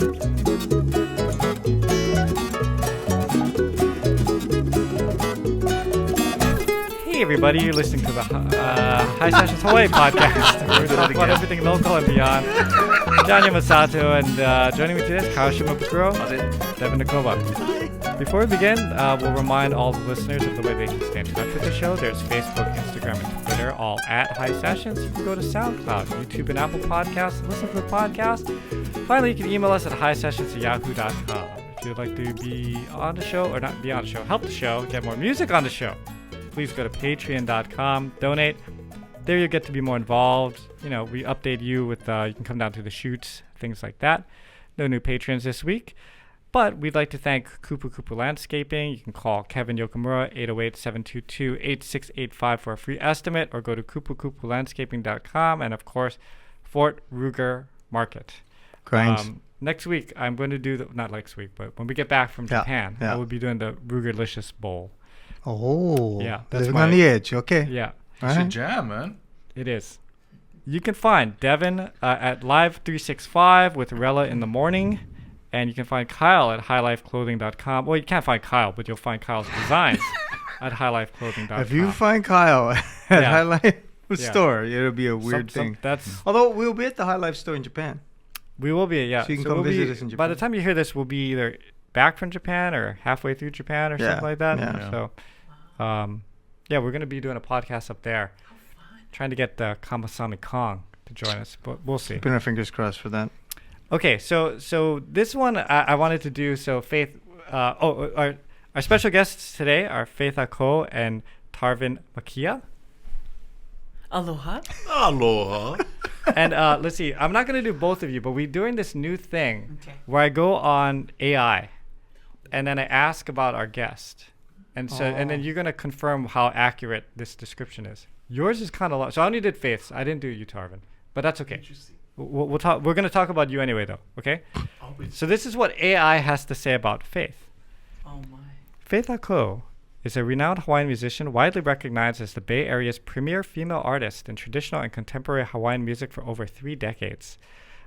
Hey everybody, you're listening to the Hisessions Hawaii podcast. We're talking about everything local and beyond. John Yamasato, and joining me today is Kawashima Bukuro, Devon Nekoba. Before we begin, we'll remind all the listeners of the way they can stay in touch with the show. There's Facebook, Instagram, and Twitter, all at Hisessions. You can go to SoundCloud, YouTube, and Apple Podcasts and listen to the podcast. Finally, you can email us at hisessions@yahoo.com. If you'd like to be on the show, or not be on the show, help the show, get more music on the show, please go to patreon.com, donate. There you get to be more involved. You know, we update you with, you can come down to the shoots, things like that. No new patrons this week. But we'd like to thank Kupu Kupu Landscaping. You can call Kevin Yokomura, 808-722-8685 for a free estimate, or go to kupukupulandscaping.com, and of course, Fort Ruger Market. Next week, I'm going to do, not next week, but when we get back from Japan, I will be doing the Rugerlicious Bowl. Oh, yeah, that's living on the edge. Okay. Yeah. It's a jam, man. It is. You can find Devon at Live 365 with Rella in the morning. And you can find Kyle at highlifeclothing.com. Well, you can't find Kyle, but you'll find Kyle's designs at highlifeclothing.com. If you find Kyle at High Life store, it'll be a weird thing. Although we'll be at the High Life store in Japan. We will be, yeah. So you can come visit us in Japan. By the time you hear this, we'll be either back from Japan or halfway through Japan or something like that. Yeah. So, we're going to be doing a podcast up there. Trying to get the Kamasami Kong to join us, but we'll see. Keeping our fingers crossed for that. Okay, so this one I wanted to do. So Faith, our special guests today are Faith Ako and Tarvin Makia. Aloha. Aloha. And let's see, I'm not going to do both of you, but we're doing this new thing where I go on AI, and then I ask about our guest, and then you're going to confirm how accurate this description is. Yours is kind of long, so I only did Faith's. I didn't do you, Tarvin, but that's okay. Interesting. We'll talk. We're going to talk about you anyway, though. Okay. So this is what AI has to say about Faith. Oh my. Faith Ako is a renowned Hawaiian musician, widely recognized as the Bay Area's premier female artist in traditional and contemporary Hawaiian music for over 3 decades.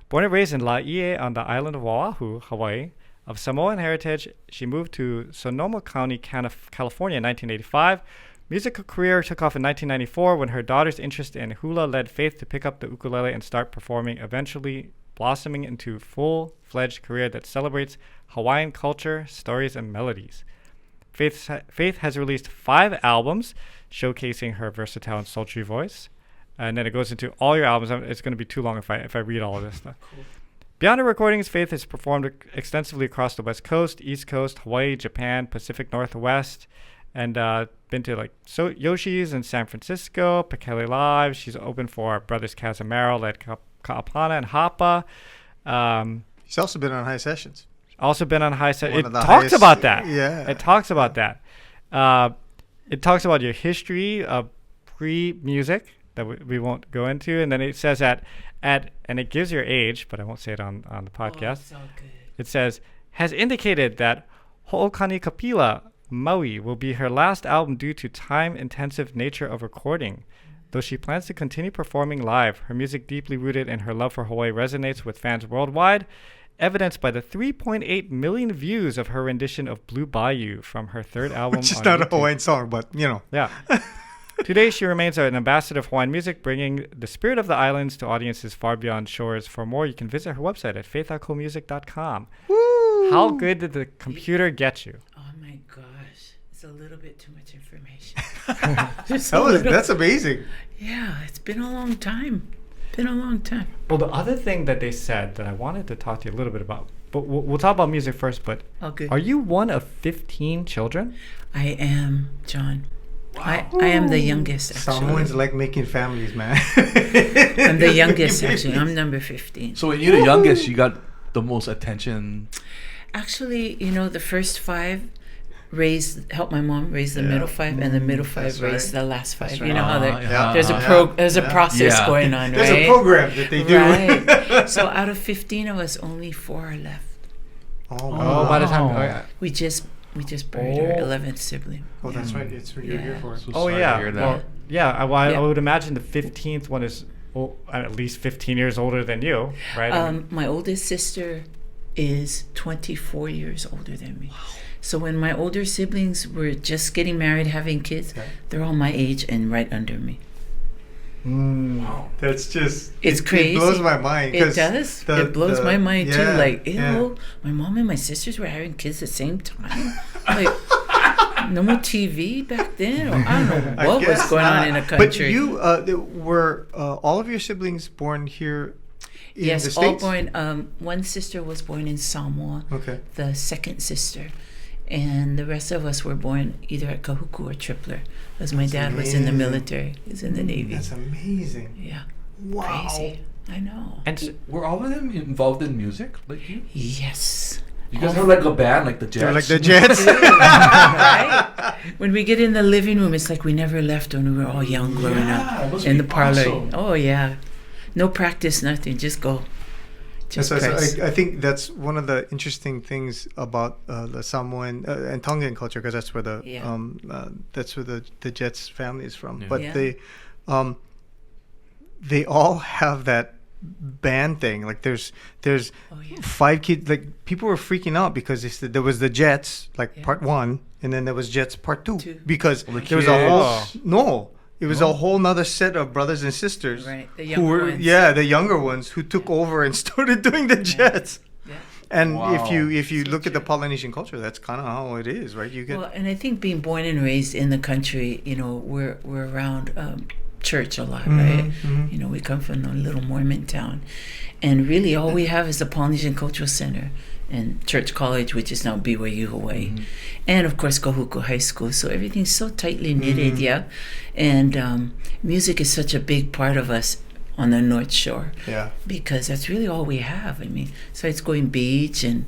Born and raised in Laie on the island of Oahu, Hawaii, of Samoan heritage, she moved to Sonoma County, California in 1985. Musical career took off in 1994 when her daughter's interest in hula led Faith to pick up the ukulele and start performing, eventually blossoming into a full-fledged career that celebrates Hawaiian culture, stories, and melodies. Faith has released 5 albums showcasing her versatile and sultry voice. And then it goes into all your albums. It's going to be too long if I read all of this stuff. Cool. Beyond her recordings, Faith has performed extensively across the West Coast, East Coast, Hawaii, Japan, Pacific Northwest, and been to like Yoshi's in San Francisco, Pekele Live. She's open for Brothers Casamaro, led Ka'apana and Hapa. She's also been on Hisessions. Also been on Hisessions. It talks about that. Yeah. It talks about that. It talks about your history of pre-music that we won't go into. And then it says and it gives your age, but I won't say it on the podcast. Oh, so good. It says, has indicated that okanikapila Maui will be her last album due to time-intensive nature of recording. Though she plans to continue performing live, her music, deeply rooted in her love for Hawaii, resonates with fans worldwide, evidenced by the 3.8 million views of her rendition of Blue Bayou from her 3rd album. Which is not a Hawaiian song, but, you know. Yeah. Today, she remains an ambassador of Hawaiian music, bringing the spirit of the islands to audiences far beyond shores. For more, you can visit her website at faithakomusic.com. Woo! How good did the computer get you? Oh my gosh. It's a little bit too much information. That's amazing. Yeah, it's been a long time. Well, the other thing that they said that I wanted to talk to you a little bit about, but we'll talk about music first, but are you one of 15 children? I am, John. Wow. I am the youngest, actually. Samoans like making families, man. I'm the youngest, actually. I'm number 15. So when you're the youngest, you got the most attention. Actually, the first 5 helped my mom raise the middle 5, and the middle 5 raised the last 5. Right. You know how there's a process going on, right? There's a program that they do. Right. So out of 15 of us, only 4 are left. Oh, by the time we just buried our 11th sibling. Oh, that's right. It's what you're here for. So Well, I would imagine the 15th one is at least 15 years older than you, right? My oldest sister is 24 years older than me. So when my older siblings were just getting married, having kids, they're all my age and right under me. Wow. That's just... It's crazy. It blows my mind. It does. It blows my mind too. Like, ew, my mom and my sisters were having kids at the same time. Like, no more TV back then. Or I don't know what was going on in the country. But you were all of your siblings born here in the States? Yes, all born. One sister was born in Samoa. Okay. The second sister. And the rest of us were born either at Kahuku or Tripler, because my dad was in the military. He was in the Navy. That's amazing. Yeah. Wow. Crazy. I know. And were all of them involved in music like you? Yes. You guys are like a band, like the Jets. They're like the Jets. Right? When we get in the living room, it's like we never left when we were all young growing up. In the parlor. Awesome. Oh, yeah. No practice, nothing. Just go. I think that's one of the interesting things about the Samoan and Tongan culture, because that's where the Jets family is from. Yeah. But they all have that band thing. Like there's 5 kids. Like people were freaking out because they said there was the Jets part 1, and then there was Jets part 2 because there was a whole It was a whole nother set of brothers and sisters, right? The younger ones. The younger ones who took over and started doing the Jets. Yeah. And if you look at the Polynesian culture, that's kind of how it is, right? And I think being born and raised in the country, we're around church a lot, right? Mm-hmm. We come from a little Mormon town, and really all we have is the Polynesian Cultural Center and Church College, which is now BYU Hawaii, and of course Kahuku High School. So everything's so tightly knitted, and music is such a big part of us on the North Shore, because that's really all we have. I mean, besides going beach and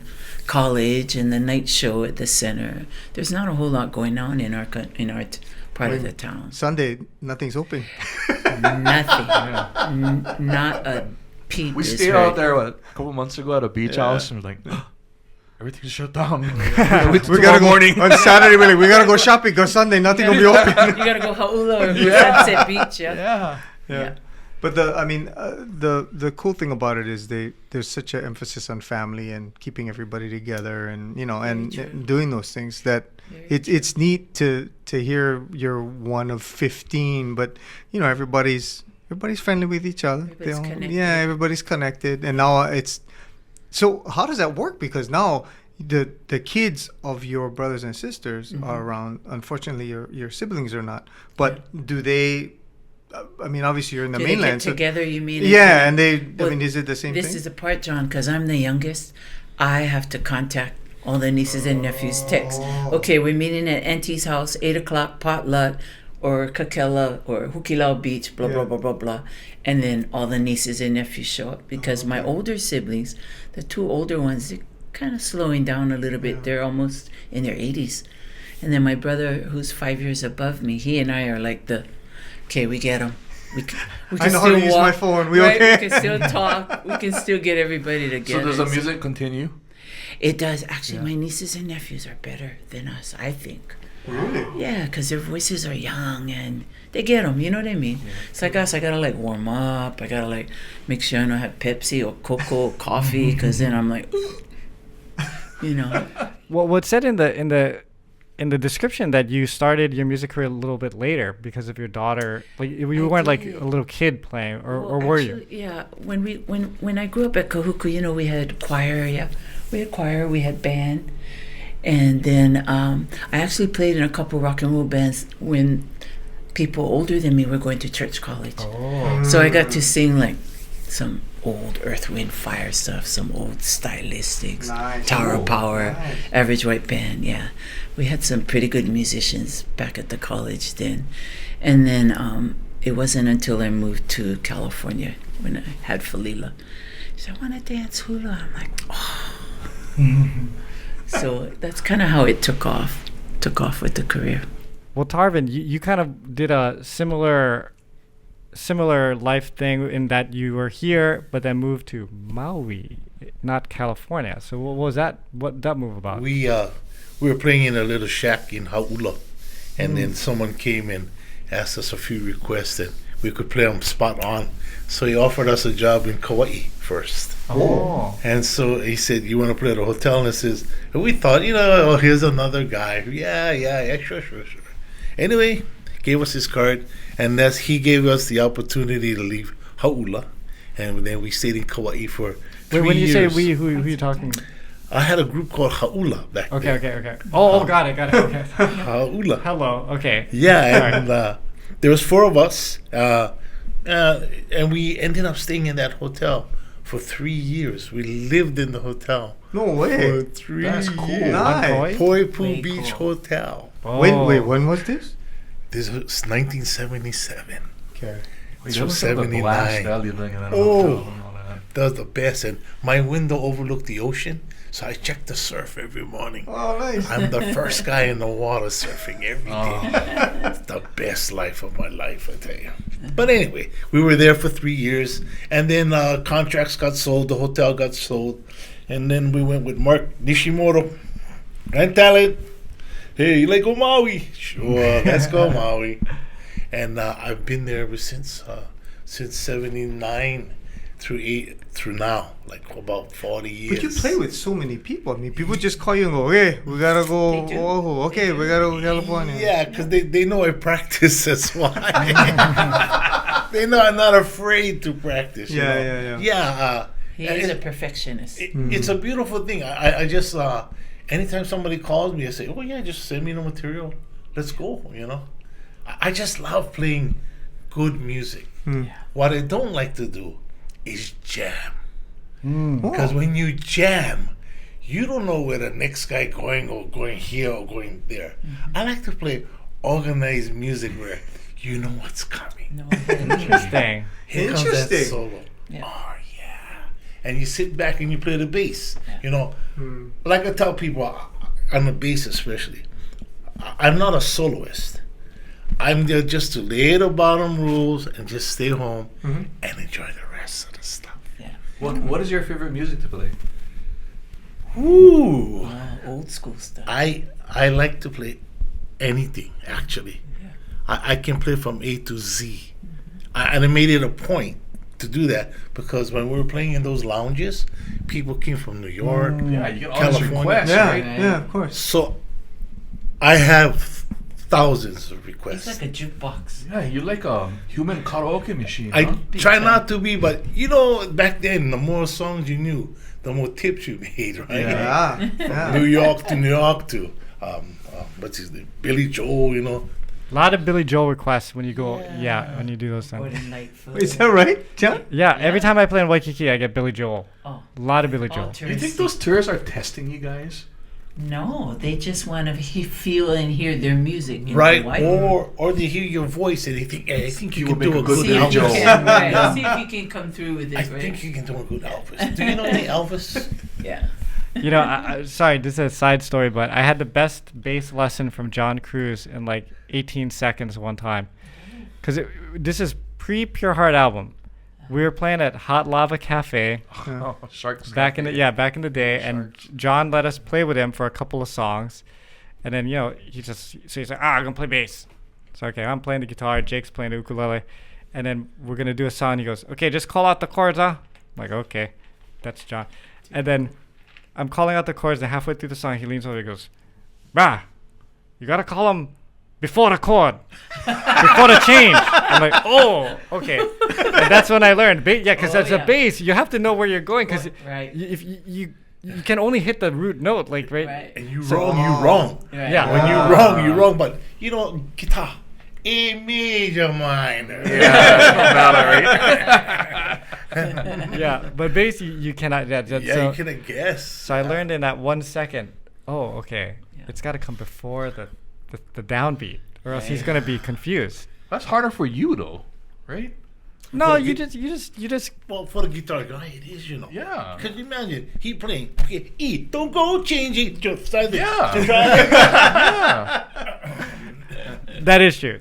college and the night show at the center, there's not a whole lot going on in our part of the town. Sunday, nothing's open. Nothing. Not a peep. We stayed out there a couple months ago at a beach house, and we're like, everything's shut down. We gotta go on Saturday. We gotta go shopping. Because Sunday, nothing will be open. You gotta go Hauula or Sunset Beach. Yeah. But the cool thing about it is there's such an emphasis on family and keeping everybody together, and and doing those things that it's neat to hear you're one of 15, but everybody's friendly with each other. Everybody's connected, and now it's. So how does that work? Because now the kids of your brothers and sisters are around. Unfortunately, your siblings are not. But do they? I mean, obviously you're in the mainland. They get together, you mean? Yeah, and they. I mean, is it the same thing? This is the part, John, because I'm the youngest. I have to contact all the nieces and nephews. Text. Okay, we're meeting at Auntie's house, 8:00 potluck, or Kakela or Hukilau Beach, blah blah blah blah blah, and then all the nieces and nephews show up because my older siblings, the 2 older ones, they're kind of slowing down a little bit. They're almost in their 80s, and then my brother, who's 5 years above me, he and I are like we get them. We can I know how to use my phone. We okay? We can still talk. We can still get everybody together. So does the music continue? It does. Actually, my nieces and nephews are better than us, I think. Really? Yeah, because their voices are young and they get them. You know what I mean? Yeah. It's like us. I gotta warm up. I gotta make sure I don't have Pepsi or Cocoa or coffee, because then I'm like, Well, what's said in the description that you started your music career a little bit later because of your daughter. Like you weren't like a little kid playing, or were you? Yeah. When I grew up at Kahuku, we had choir. Yeah, we had choir. We had band. And then I actually played in a couple rock and roll bands when people older than me were going to church college. Oh. So I got to sing some old Earth, Wind, Fire stuff, some old Stylistics, Tower of Power, Average White Band. Yeah, we had some pretty good musicians back at the college then. And then it wasn't until I moved to California when I had Falila. She said, I want to dance hula. I'm like, oh. So that's kind of how it took off with the career. Well, Tarvin, you kind of did a similar life thing in that you were here, but then moved to Maui, not California. So what was that? What that move about? We were playing in a little shack in Hauula, and then someone came and asked us a few requests, and we could play them spot on. So he offered us a job in Kauai first. Oh. And so he said, "You want to play at a hotel?" And we thought, oh, here's another guy. Yeah, sure. Anyway, gave us his card, and he gave us the opportunity to leave Hau'ula, and then we stayed in Kauai for 3 When you years. say we, who are you talking? I had a group called Hau'ula back then. Okay. Oh, got it. Okay. Hau'ula. Hello. Okay. Yeah, and there was 4 of us, and we ended up staying in that hotel for 3 years. We lived in the hotel No way. for 3 That's cool. years. Nice. Poipu Way Beach cool. Hotel. Oh. When was this? This was 1977. Okay. Wait, So that was like the 79. blast, living in a Oh. hotel and all that. That was the best. And my window overlooked the ocean, so I checked the surf every morning. Oh, nice. I'm the first guy in the water surfing every day. Oh. It's the best life of my life, I tell you. But anyway, we were there for 3 years, and then contracts got sold, the hotel got sold, and then we went with Mark Nishimoto and talent. Hey, you like go Maui? Sure, let's go Maui. And I've been there ever since 79 through now, like about 40 years. But you play with so many people. I mean, people just call you and go, "Hey, we gotta go. They do. Oh, okay, we gotta go to California." Yeah, because they know I practice, that's why. They know I'm not afraid to practice. you Yeah, know? yeah, yeah. Yeah. He is a perfectionist. It's a beautiful thing. I just, anytime somebody calls me, I say, "Oh, yeah, just send me the material. Let's go," I just love playing good music. What I don't like to do is jam. Because when you jam, you don't know where the next guy going or going here or going there. I like to play organized music where you know what's coming. No, Interesting. Here comes that Interesting. solo. Yeah. Oh, yeah. And you sit back and you play the bass. Like I tell people, on the bass especially, I'm not a soloist. I'm there just to lay the bottom rules and just stay home and enjoy the rest of the stuff. What is your favorite music to play? Ooh. Old school stuff. I like to play anything, actually. I can play from A to Z. And I made it a point to do that because when we were playing in those lounges, people came from New York. Yeah, you get all these California. requests, Yeah, right? yeah, of course. So I have thousands of requests. It's like a jukebox. Yeah, you're like a human karaoke machine. I huh? try not to be, but back then, the more songs you knew, the more tips you made, right? Yeah. New York to what's his name? Billy Joel, A lot of Billy Joel requests when you go, when you do those things. Gordon Lightfoot. Is that right, John? Yeah, every time I play in Waikiki, I get Billy Joel. Oh, A lot of Billy all Joel. Do you think tourists. those tourists are testing you guys? No, they just want to feel and hear their music. In right? Hawaii. Or they hear your voice and they think, hey, I think you You can would do make a a good good See if, you Joel. Elvis. can, right. See if you can come through with it. I right? think you can do a good Elvis. Do you know any Elvis? Yeah. Sorry, this is a side story, but I had the best bass lesson from John Cruz in like 18 seconds one time. Because this is pre-Pure Heart album. We were playing at Hot Lava Cafe Oh, Sharks. back in the day, and John let us play with him for a couple of songs, and then he's like, I'm gonna play bass. So okay, I'm playing the guitar, Jake's playing the ukulele, and then we're gonna do a song. He goes, okay, just call out the chords, huh? I'm like, okay, that's John. And then I'm calling out the chords, and halfway through the song, he leans over, he goes, "Brah, you gotta call them before the chord, before the change." I'm like, oh, okay. And that's when I learned, because as a bass, you have to know where you're going, because Right. if you can only hit the root note, like, right? Right. And you wrong. Right. Yeah. When you wrong. But guitar, A major minor. Yeah, but bass, you cannot. Yeah, So you can guess. So I learned in that 1 second. Oh, okay. Yeah. It's got to come before the downbeat, or else he's gonna be confused. That's harder for you though, right? No, But you just. Well, for the guitar guy, it is, Yeah. Because imagine he playing, okay, E, don't go change it. Just start it. Yeah. Just try it. Yeah. That is true.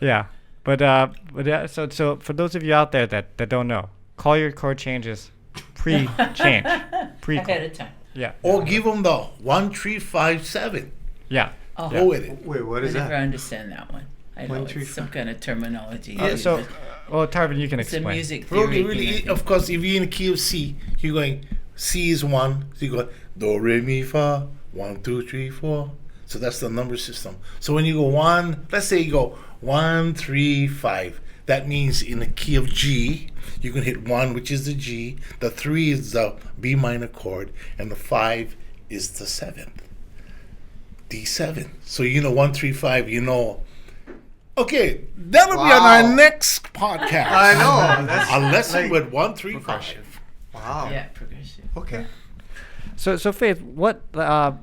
Yeah, but yeah. So for those of you out there that don't know, call your chord changes pre-change, Ahead of time. Yeah. Or give them the 1 3 5 7. Yeah. Oh, Go with it. Wait, what I is never that? understand that one. I know it's some kind of terminology. Well, Tarvin, you can it's a explain. music theory. Really, of course, if you're in the key of C, you're going, C is 1, so you go do, re, mi, fa, 1, 2, 3, 4. So that's the number system. So when you go 1, let's say you go 1, 3, 5. That means in the key of G, you can hit 1, which is the G, the 3 is the B minor chord, and the 5 is the 7th. D7. So 1, 3, 5, Okay, that'll be on our next podcast. I know. That's A lesson with 1, 3, 5. Wow. Yeah, progression. Okay. So Faith, what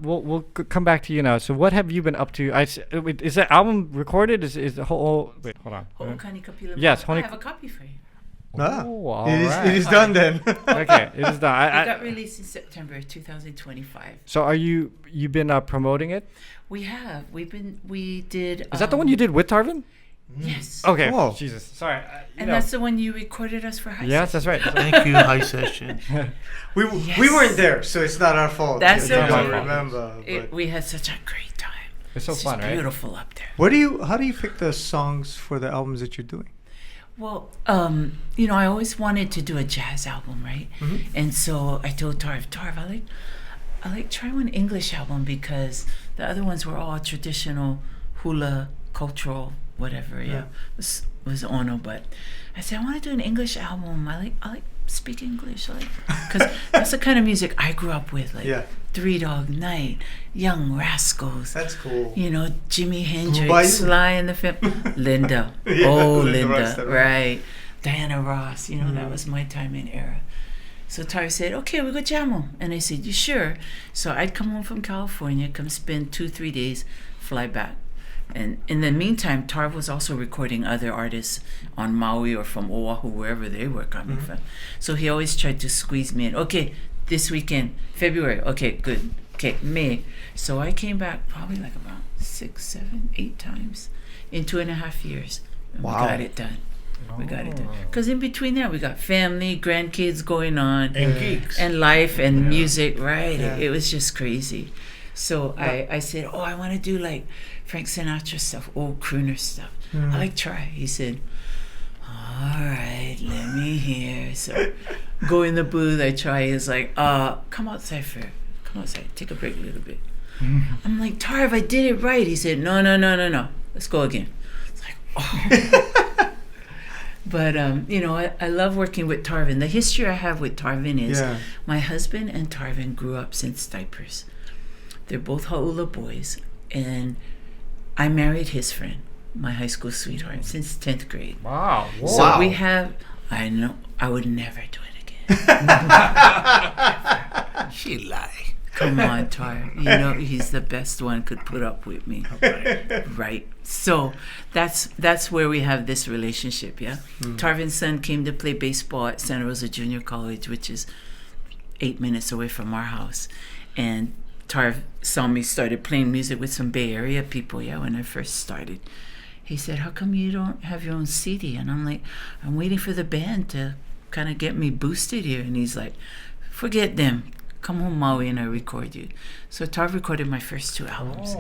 we'll come back to you now. So what have you been up to? Is the album recorded? Is the whole? Wait, hold on. Okanikapila. Yes, I have a copy for you. Oh, all it right. is done then. Okay, it is done. It got released in September 2025. So you've been promoting it? We have. We did. Is that the one you did with Tarvin? Yes. Okay. Whoa. Jesus. Sorry. And that's the one you recorded us for Hisessions. Yes, that's right. Thank you, Hisessions. we weren't there, so it's not our fault. That's I okay. don't remember. But We had such a great time. It's so It's fun, just right? beautiful up there. how do you pick the songs for the albums that you're doing? Well, I always wanted to do a jazz album, right? Mm-hmm. And so I told Tarv, I like try one English album because the other ones were all traditional hula, cultural, whatever. Yeah, was Ono, but I said I want to do an English album. I like speak English, because that's the kind of music I grew up with, Three Dog Night, Young Rascals. That's cool. Jimi Hendrix, Sly and the Linda. Linda, right. Diana Ross, that was my time and era. So Tarv said, okay, we go jam 'em. And I said, you sure? So I'd come home from California, come spend 2-3 days, fly back. And in the meantime, Tarv was also recording other artists on Maui or from Oahu, wherever they were coming from. So he always tried to squeeze me in. Okay, this weekend, February. Okay, good. Okay, May. So I came back probably like about 6, 7, 8 times in 2.5 years. And Wow. we got it done. We got it done. Because in between that, we got family, grandkids going on. And geeks. And life and music, right? Yeah. It was just crazy. So I said, I want to do like Frank Sinatra stuff, old crooner stuff. I like try. He said, all right, let me hear. So go in the booth, I try. He's like, come outside first. Come outside, take a break a little bit. I'm like, Tarv, I did it right. He said, no. Let's go again. It's like, oh. But, I love working with Tarvin. The history I have with Tarvin is my husband and Tarvin grew up since diapers. They're both Ha'ula boys. And I married his friend, my high school sweetheart, since 10th grade. Wow. So we have, I know, I would never do it again. She lie. Come on, Tar. He's the best one could put up with me. Right. So that's where we have this relationship, yeah? Tarvin's son came to play baseball at Santa Rosa Junior College, which is 8 minutes away from our house. And Tarv saw me started playing music with some Bay Area people, when I first started. He said, how come you don't have your own CD? And I'm like, I'm waiting for the band to kind of get me boosted here. And he's like, forget them. Come home, Maui, and I record you. So Tarv recorded my first 2 albums.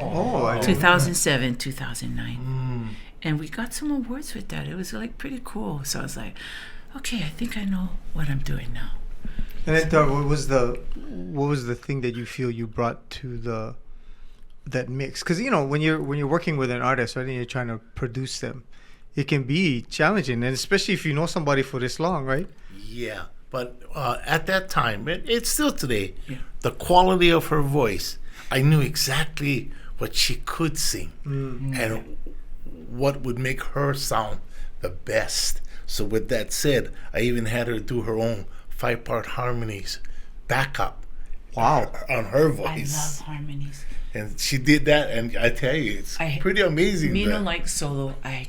2007, 2009. And we got some awards with that. It was pretty cool. So I was like, okay, I think I know what I'm doing now. And then Tarv, what was the thing that you feel you brought to that mix? Because when you're working with an artist, right, and you're trying to produce them, it can be challenging, and especially if you know somebody for this long, right? Yeah, but at that time, it's still today, the quality of her voice, I knew exactly what she could sing and what would make her sound the best. So with that said, I even had her do her own 5-part harmonies backup. Wow. On her I voice. love harmonies. And she did that, and I tell you, it's pretty amazing. Me don't like solo. I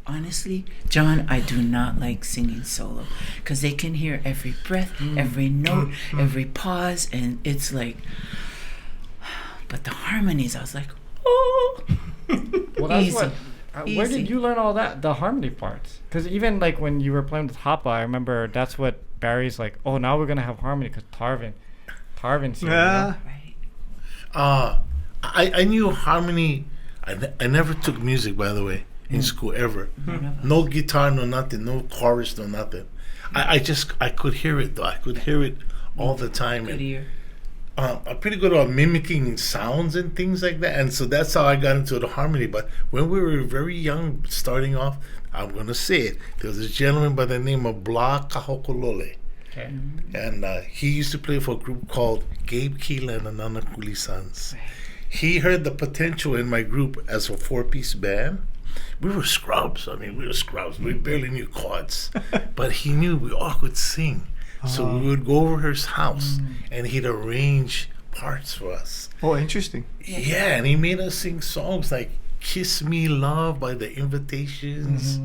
honestly, John, I do not like singing solo because they can hear every breath, every note, every pause, and it's like. But the harmonies, I was like, oh. Well, that's Easy. Where did you learn all that? The harmony parts? Because even when you were playing with Hapa, I remember that's what Barry's like. Oh, now we're gonna have harmony because Tarvin's here. Yeah. Right. I knew harmony I never took music, by the way, in school ever. No guitar, no nothing, no chorus, no nothing. I could hear it though. I could hear it all the time. Good ear. I'm pretty good at mimicking sounds and things like that, and so that's how I got into the harmony. But when we were very young, starting off, I'm gonna say it. There was a gentleman by the name of Bla Kahokolole. Okay. And he used to play for a group called Gabe Keela and the Nanakuli Sons. He heard the potential in my group as a 4-piece band. We were scrubs. I mean, we were scrubs. We barely knew chords. But he knew we all could sing. So we would go over his house and he'd arrange parts for us. Oh, interesting. Yeah, and he made us sing songs like Kiss Me Love by the Invitations.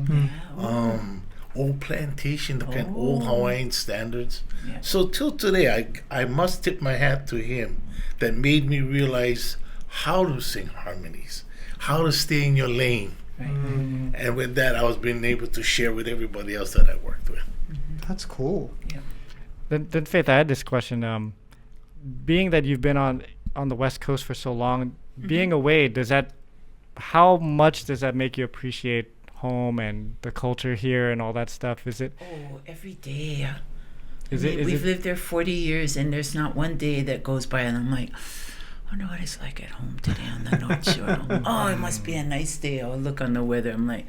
Old Plantation, the kind of old Hawaiian standards. Yeah. So till today, I must tip my hat to him that made me realize how to sing harmonies, how to stay in your lane. Right. And with that, I was being able to share with everybody else that I worked with. That's cool. Yeah. Then Faith, I had this question. Being that you've been on the West Coast for so long, being away, how much does that make you appreciate home and the culture here and all that stuff? Is it? Oh, every day. We've lived there 40 years, and there's not one day that goes by, and I'm like, I wonder what it's like at home today on the North Shore. Oh, it must be a nice day. I'll look on the weather. I'm like,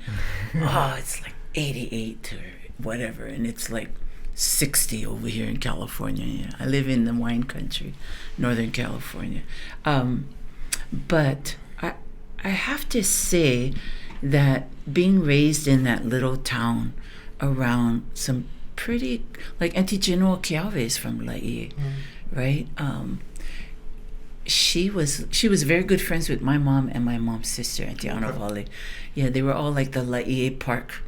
oh, it's like 88 or whatever, and it's like 60 over here in California. Yeah. I live in the wine country, Northern California. But I have to say that being raised in that little town around some pretty, like Auntie Genoa Kiave is from Laie, right? She was very good friends with my mom and my mom's sister, Auntie Ana Vale. Yeah, they were all like the Laie Park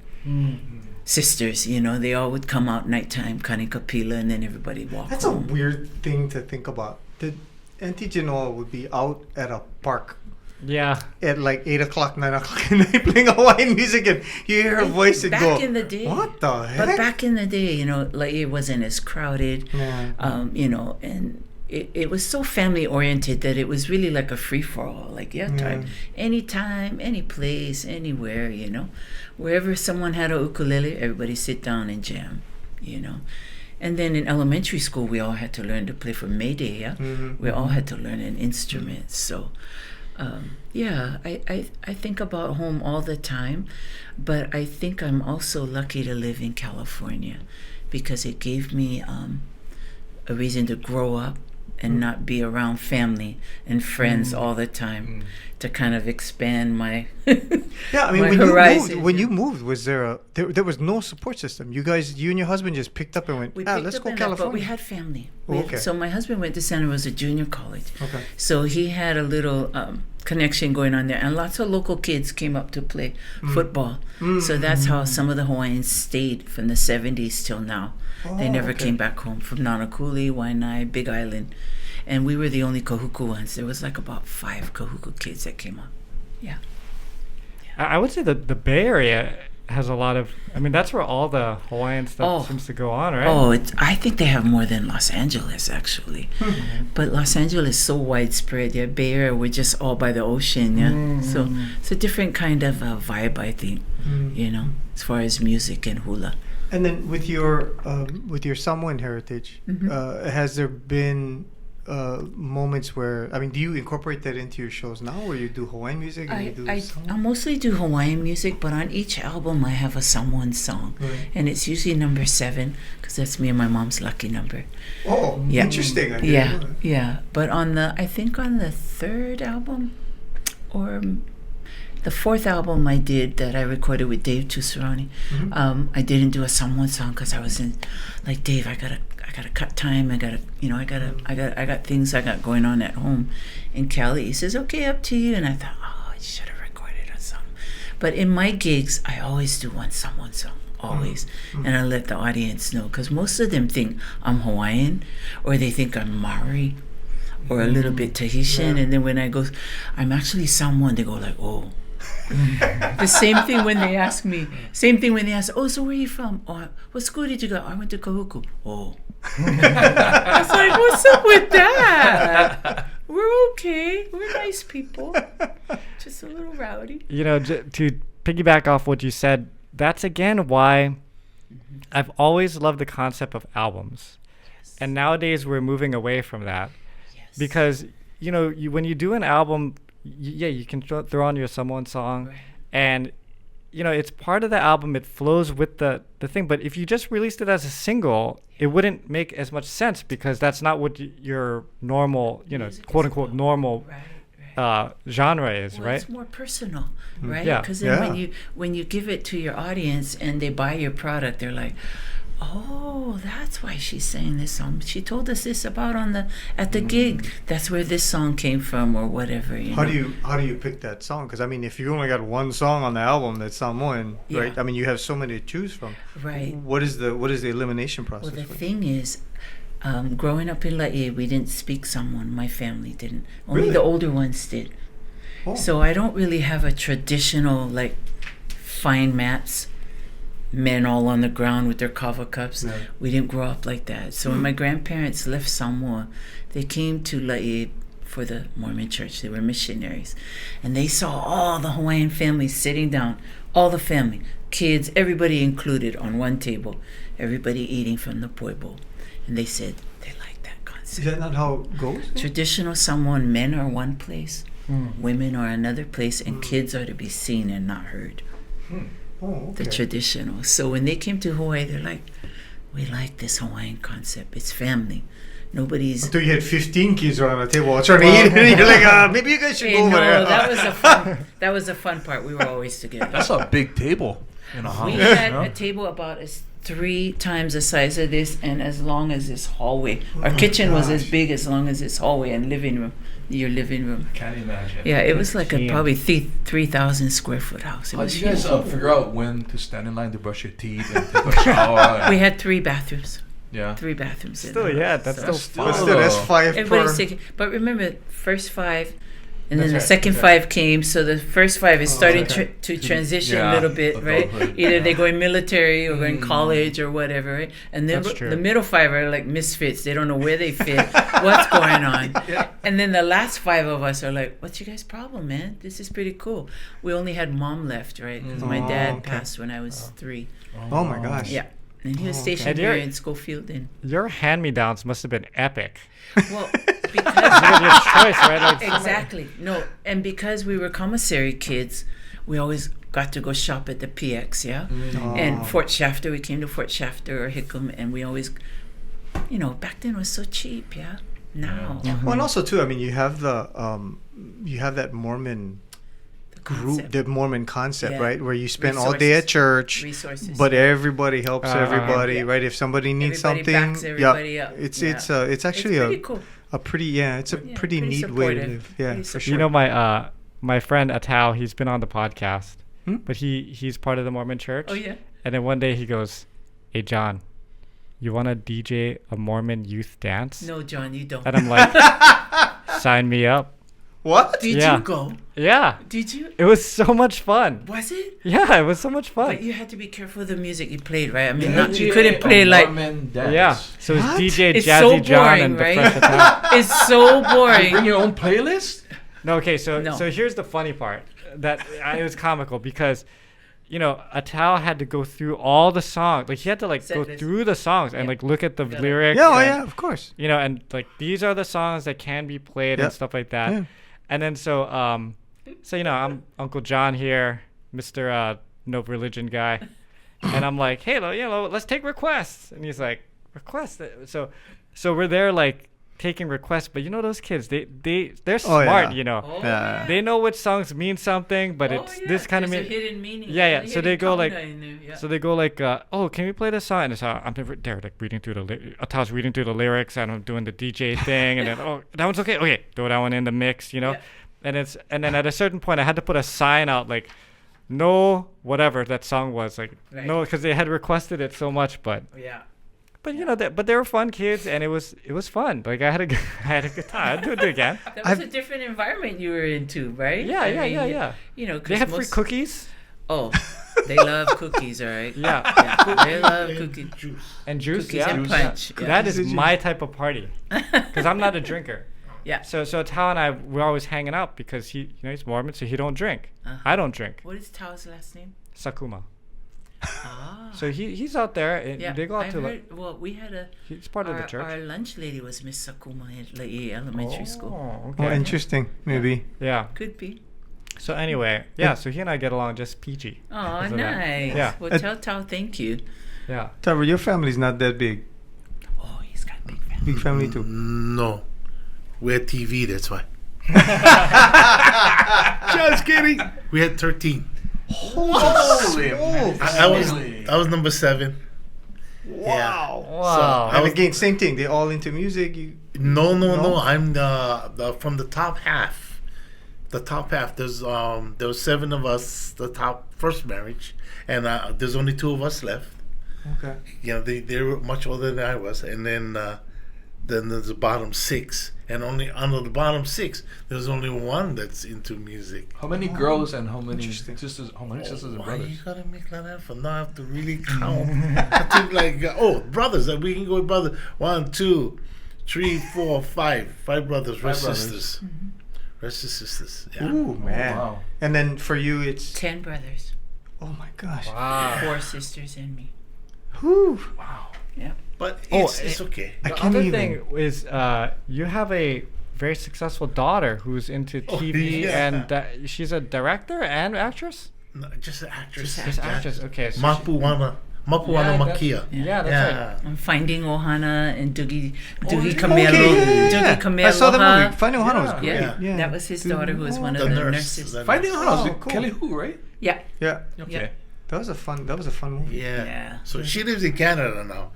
sisters, you know. They all would come out nighttime, okanikapila, and then everybody walk That's home. a weird thing to think about. The Auntie Genoa would be out at a park Yeah. at like 8 o'clock, 9 o'clock at night playing Hawaiian music, and you hear her voice and back go, in the day, what the heck? But back in the day, you know, Laie wasn't as crowded, Yeah. you know, and it was so family oriented that it was really like a free for all. Like time, anytime, any place, anywhere, you know, wherever someone had a ukulele, everybody sit down and jam, you know. And then in elementary school, we all had to learn to play for May Day. Yeah, we all had to learn an instrument. So. I think about home all the time, but I think I'm also lucky to live in California because it gave me a reason to grow up and not be around family and friends all the time to kind of expand my Yeah, I mean, my when horizons. you moved, was there there was no support system? You and your husband just picked up and went, We picked let's up go in that, California. but we had family. Okay. So my husband went to Santa Rosa Junior College. Okay. So he had a little connection going on there, and lots of local kids came up to play football. So that's how some of the Hawaiians stayed from the 70s till now. They never came back home from Nanakuli, Waianae, Big Island. And we were the only Kahuku ones. There was like about 5 Kahuku kids that came up. Yeah. I would say that the Bay Area has a lot of, I mean, that's where all the Hawaiian stuff seems to go on, right? Oh, I think they have more than Los Angeles, actually. But Los Angeles is so widespread. Yeah, Bay Area, we're just all by the ocean, yeah. So it's a different kind of vibe, I think, you know, as far as music and hula. And then with your Samoan heritage, has there been moments where, I mean, do you incorporate that into your shows now, where you do Hawaiian music and you do I Samoan? mostly do Hawaiian music, but on each album I have a Samoan song, and it's usually number 7 because that's me and my mom's lucky number. Oh, Yeah. interesting. I didn't know that. Yeah. But I think on the 3rd album, or the 4th album I did that I recorded with Dave Tusurani, I didn't do a Samoan song because I was in, like, Dave, I gotta cut time. I got things I got going on at home in Cali. He says, okay, up to you. And I thought, I should have recorded a song. But in my gigs, I always do one Samoan song, always. And I let the audience know, because most of them think I'm Hawaiian, or they think I'm Maori, or a little bit Tahitian. And then when I go, I'm actually Samoan, they go like, oh. The same thing when they ask me. Oh, so where are you from? Oh, what school did you go? I went to Kahuku. Oh. I was like, what's up with that? We're okay. We're nice people. Just Just a little rowdy. You know, to piggyback off what you said, that's again why I've always loved the concept of albums. Yes. And nowadays we're moving away from that. Yes. Because, you know, when you do an album, you can throw on your someone song. Right. And, you know, it's part of the album. It flows with the thing. But if you just released it as a single, it wouldn't make as much sense because that's not what your normal, you know, Music quote is unquote about. normal genre is, Well, right? it's more personal, right? Yeah. Because then Yeah. when you give it to your audience and they buy your product, they're like, "Oh, that's why she's saying this song. She told us this about at the gig. That's where this song came from, or whatever." How do you pick that song? Because I mean, if you only got one song on the album that's someone, right? Yeah. I mean, you have so many to choose from. Right. What is the elimination process? Well, the for you? thing is, growing up in Laie, we didn't speak Samoan. My family didn't. Only Really? the older ones did. Oh. So I don't really have a traditional, like, fine mats, men all on the ground with their kava cups. Yeah. We didn't grow up like that. So when my grandparents left Samoa, they came to Laie for the Mormon church. They were missionaries. And they saw all the Hawaiian families sitting down, all the family, kids, everybody included on one table, everybody eating from the poi bowl. And they said they like that Is concept. that not how it goes? Traditional Samoan men are one place, women are another place, and kids are to be seen and not heard. Oh, The okay. traditional. So when they came to Hawaii, they're like, we like this Hawaiian concept. It's family. Nobody's. Until you had 15 kids around the table trying to eat, and you're like, maybe you guys should Hey, go over no, there. that was the fun part. We were always together. That's a big table in a house. We had a table about as 3 times the size of this and as long as this hallway. Our kitchen was as big as long as this hallway and living room. Your living room. Can't imagine. Yeah, it was like a Damn. probably 3,000 square foot house. It How was did you guys huge. figure out when to stand in line to brush your teeth and take a shower? We had 3 bathrooms. Yeah. 3 bathrooms. in Still, the yeah, house, that's so. still But fun. still, that's 5 Everybody's per. taking, but remember, first 5, and That's then the right, second yeah. 5 came. So the first 5 is starting okay. to transition Yeah, a little bit, right? adulthood, Either yeah. they go in military or go in college or whatever, right? And then That's true. the middle 5 are like misfits. They don't know where they fit, what's going on. And then the last 5 of us are like, "What's your guys' problem, man? This is pretty cool." We only had mom left, right? Because my dad okay. passed when I was 3. Oh my gosh. Yeah. And he was Oh, okay. stationed And here you're- in Schofield. And Your hand-me-downs must have been epic. well, You because had your choice, right? Like, exactly. No, and because we were commissary kids, we always got to go shop at the PX, yeah? Oh. And Fort Shafter, we came to Fort Shafter or Hickam, and we always, back then it was so cheap, yeah? Now, Well, and also too, I mean, you have that Mormon the group, concept, the Mormon concept, Yeah. right? Where you spend all day at Resources. church, resources. but everybody helps everybody, Yeah. right? If somebody needs Everybody something, backs everybody yeah, up. it's Yeah. it's actually it's pretty cool. a pretty it's a Yeah, pretty pretty neat way to supportive. live. Yeah, Pretty for supportive. sure. You know, my friend Atao, he's been on the podcast, Hmm? but he's part of the Mormon church. Oh, yeah? And then one day he goes, "Hey John, you want to DJ a Mormon youth dance?" No, John, you don't. And I'm like, "Sign me up." What? Did Yeah. you go? Yeah, Did you? it was so much fun. Was it? Yeah, it was so much fun. But you had to be careful of the music you played, right? I mean, Yeah. you couldn't play like... Yeah, so it's What? DJ It's Jazzy so John boring, and the right? Fresh Atao. It's so boring. Bring your own playlist? No, okay, so No. here's the funny part. That it was comical because, Atao had to go through all the songs. Like he had to Set go list. through the songs and Yeah. look at the Got it. lyrics. Yeah, oh and, yeah, of course. and like these are the songs that can be played Yeah. and stuff like that. Yeah. And then so I'm Uncle John here, Mr. No religion guy, and I'm like, hey, let's take requests. And he's like, requests. So we're there like taking requests, but those kids, they're smart, yeah. Oh, Yeah. They know which songs mean something, but Oh, it's yeah, this kind of there's a mean. hidden meaning. Yeah. a So they hidden go like, kauna in there, yeah. so they go like, oh, can we play this song? And it's I'm there like reading through Atao's reading through the lyrics, and I'm doing the DJ thing, and then that one's okay. Okay, throw that one in the mix, Yeah. and then at a certain point I had to put a sign out like, no, whatever that song was like, Right. no, because they had requested it so much, but Yeah. but they were fun kids, and it was fun. Like I had a good time. I'd do it again. That was a different environment you were into, right? Yeah, I yeah. mean, 'cause They have free most- cookies. Oh, they love cookies, all right? Yeah. Yeah, they love cookies. Juice. And juice, Cookies yeah. and punch. Yeah. That is Cookies and my type of party, because I'm not a drinker. Yeah. So Tao and I we're always hanging out because he's Mormon, so he don't drink. I don't drink. What is Tao's last name? Sakuma. Ah. So he's out there, and Yeah, they go out I to heard, well, we had he's part of the church. Our lunch lady was Miss Sakuma at La'i Elementary School. Oh, Oh, okay. interesting. Maybe. Yeah. Could be. So anyway, yeah. So he and I get along just peachy. Oh, Because of that. nice. Yeah. Well, tell Tao thank you. Yeah. Tarvin, your family's not that big. Oh, he's got a big family. Big family too. No. We had TV, that's why. Just kidding. We had 13. Holy I was number 7. Wow. Wow. I And was- again, same thing. They all into music. No. I'm the from the top half. The top half. There was 7 of us. The top first marriage, and there's only 2 of us left. Okay. You know, they were much older than I was, and then there's the bottom 6, and only under the bottom 6, there's only 1 that's into music. How many girls and how many Interesting. sisters? How many sisters and Why brothers? you gotta make that effort? Now I have to really count. I think like brothers. We can go with brothers. 1, 2, 3, 4, 5. 5 brothers. Rest brothers. sisters. Rest is sisters. Yeah. Ooh, man. wow. And then for you, it's 10 brothers, oh my gosh. Wow. 4 sisters, and me. Whew. Yeah. But Oh, it's okay. I The can't other even. thing is you have a very successful daughter who's into TV yeah. and she's a director and actress. No, just an actress. Just Just actress. Okay. So Mapuana Yeah, Makia. yeah, that's right. Yeah. I'm Finding Ohana and Dougie Okay, Camelo. yeah. Dougie Camelo. I saw the movie. Finding Ohana was Yeah. great. Yeah. That was his daughter who was one of The the nurse. nurses. The Finding nurse. House. Oh, cool. Kelly Hu, right? Yeah. Yeah. Okay. That was a fun movie. Yeah. Yeah. So she lives in Canada now.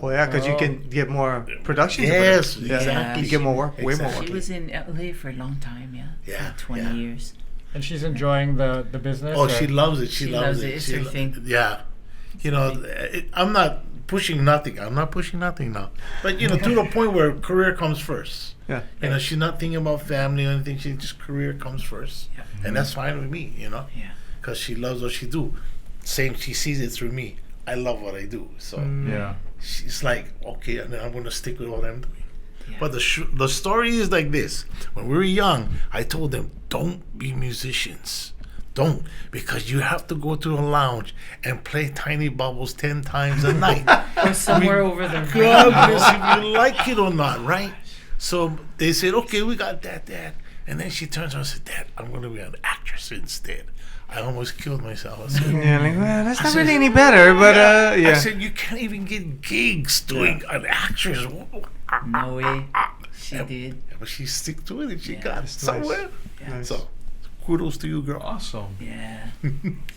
Well, yeah, because you can get more productions. Yes, Yeah. exactly. You get more work, way more Exactly. work. She was in LA for a long time, yeah. Yeah, Like 20 yeah. years. And she's enjoying the business. Oh, or- she loves it. She, She loves loves it. it. It's She her lo- thing. Yeah. You know, I'm not pushing nothing. I'm not pushing nothing now. But, you know, to the point where career comes first. Yeah. You know, she's not thinking about family or anything. She just career comes first. Yeah. And that's fine with me, you know, Yeah. because she loves what she do. Same, she sees it through me. I love what I do. So Yeah. she's like, okay, and then I'm going to stick with what I'm doing. Yeah. But the story is like this. When we were young, I told them, don't be musicians. Don't, because you have to go to the lounge and play Tiny Bubbles 10 times a night. Or somewhere over the Regardless if you like it or not, right? So they said, okay, we got that, Dad. And then she turns around and said, Dad, I'm going to be an actress instead. I almost killed myself. I said, Yeah, like, well, that's I not said- really any better, but I yeah. said, you can't even get gigs doing an actress. No way. She Yeah. did. But she stick to it and she Yeah. got That's somewhere. Yeah. Nice. So kudos to you, girl. Awesome. Yeah.